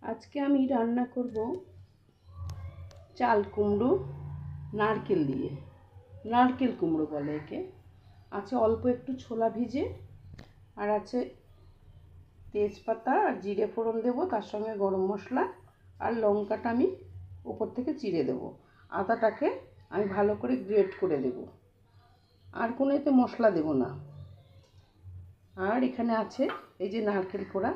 আজকে আমি রান্না করব চাল কুমড়ো নারকেল দিয়ে। নারকেল কুমড়ো বলে একে। আছে অল্প একটু ছোলা ভিজে, আর আছে তেজপাতা আর জিরে ফোড়ন দেবো, তার সঙ্গে গরম মশলা আর লঙ্কাটা আমি উপর থেকে চিড়ে দেবো। আদাটাকে আমি ভালো করে গ্রেট করে দেব, আর কোনো এতে মশলা দেব না। আর এখানে আছে এই যে নারকেল কোড়া।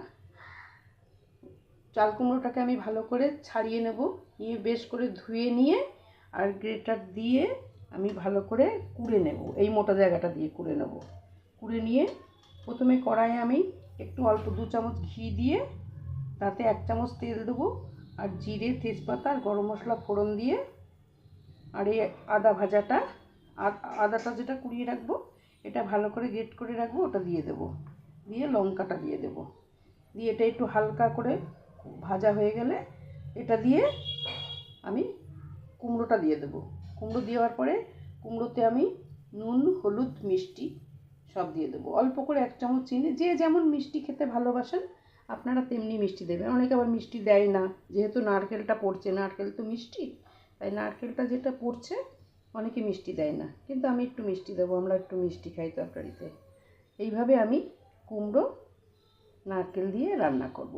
চাল কুমড়োটাকে আমি ভালো করে ছাড়িয়ে নেব, নিয়ে বেশ করে ধুয়ে নিয়ে আর গ্রেটার দিয়ে আমি ভালো করে কুড়ে নেব। এই মোটা জায়গাটা দিয়ে কুড়ে নেব। কুড়ে নিয়ে প্রথমে কড়াইয়ে আমি একটু অল্প 2 চামচ ঘি দিয়ে তাতে 1 চামচ তেল দেবো, আর জিরে তেজপাতা আর গরম মশলা ফোড়ন দিয়ে আর এই আদা ভাজাটা আদাটা যেটা কুড়িয়ে রাখবো এটা ভালো করে গ্রেট করে রাখবো, ওটা দিয়ে দেবো। দিয়ে লঙ্কাটা দিয়ে দেবো। দিয়ে এটা একটু হালকা করে ভাজা হয়ে গেলে এটা দিয়ে আমি কুমড়োটা দিয়ে দেবো। কুমড়ো দেওয়ার পরে কুমড়োতে আমি নুন হলুদ মিষ্টি সব দিয়ে দেবো। অল্প করে 1 চামচ চিনি, যে যেমন মিষ্টি খেতে ভালোবাসেন আপনারা তেমনি মিষ্টি দেবেন। অনেকে আবার মিষ্টি দেয় না, যেহেতু নারকেলটা পড়ছে, নারকেল তো মিষ্টি, তাই নারকেলটা যেটা পড়ছে অনেকে মিষ্টি দেয় না, কিন্তু আমি একটু মিষ্টি দেবো, আমরা একটু মিষ্টি খাই তরকারিতে। এইভাবে আমি কুমড়ো নারকেল দিয়ে রান্না করব।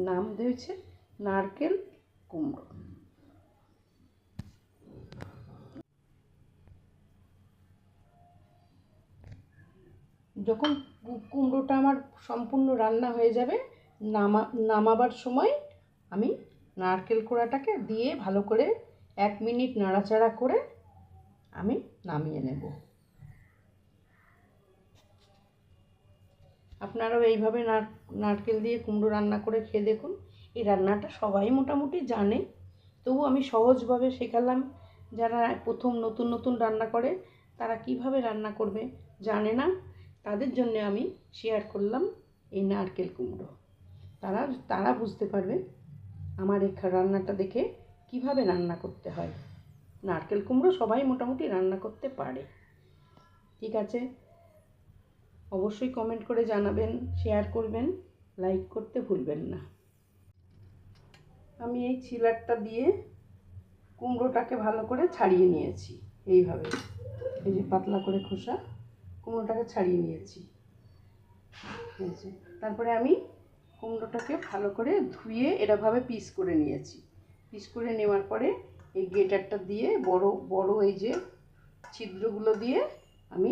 নাম দিয়েছে নারকেল কুমড়ো। যখন কুমড়োটা আমার সম্পূর্ণ রান্না হয়ে যাবে, নামাবার সময় আমি নারকেল কোড়াটাকে দিয়ে ভালো করে 1 মিনিট নাড়াচাড়া করে আমি নামিয়ে নেব। আপনারাও এইভাবে নারকেল দিয়ে কুমড়ো রান্না করে খেয়ে দেখুন। এই রান্নাটা সবাই মোটামুটি জানে, তবু আমি সহজভাবে শেখালাম। যারা প্রথম নতুন নতুন রান্না করে তারা কিভাবে রান্না করবে জানে না, তাদের জন্য আমি শেয়ার করলাম এই নারকেল কুমড়ো। তারা বুঝতে পারবে আমার এই রান্নাটা দেখে কিভাবে রান্না করতে হয়। নারকেল কুমড়ো সবাই মোটামুটি রান্না করতে পারে। ঠিক আছে, অবশ্যই কমেন্ট করে জানাবেন, শেয়ার করবেন, লাইক করতে ভুলবেন না। আমি এই ছিলারটা দিয়ে কুমড়োটাকে ভালো করে ছাড়িয়ে নিয়েছি। এইভাবে এই যে পাতলা করে খোসা কুমড়োটাকে ছাড়িয়ে নিয়েছি। তারপরে আমি কুমড়োটাকে ভালো করে ধুয়ে এরকমভাবে পিস করে নিয়েছি। পিস করে নেওয়ার পরে এই গ্রেটারটা দিয়ে বড় বড় এই যে ছিদ্রগুলো দিয়ে আমি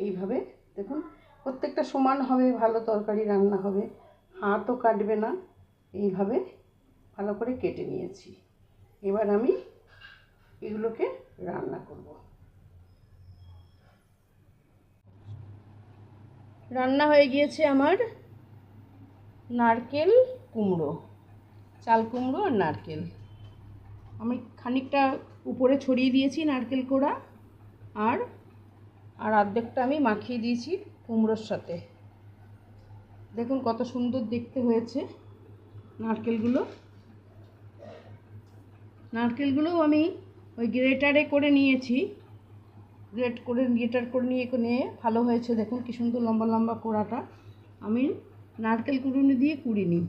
এইভাবে, দেখুন প্রত্যেকটা সমান হবে, ভালো তরকারি রান্না হবে, হাতও কাটবে না। এইভাবে ভালো করে কেটে নিয়েছি। এবার আমি এগুলোকে রান্না করব। রান্না হয়ে গিয়েছে আমার নারকেল কুমড়ো, চাল কুমড়ো আর নারকেল। আমি খানিকটা উপরে ছড়িয়ে দিয়েছি নারকেল কোড়া, আর অর্ধেকটা আমি মাখিয়ে দিয়েছি কুমড়োর সাথে। দেখুন কত সুন্দর দেখতে হয়েছে নারকেলগুলোও আমি ওই গ্রেটার করে নিয়ে ভালো হয়েছে। দেখুন কি সুন্দর লম্বা লম্বা কোড়াটা। আমি নারকেল কুড়ুনি দিয়ে কুড়িনি,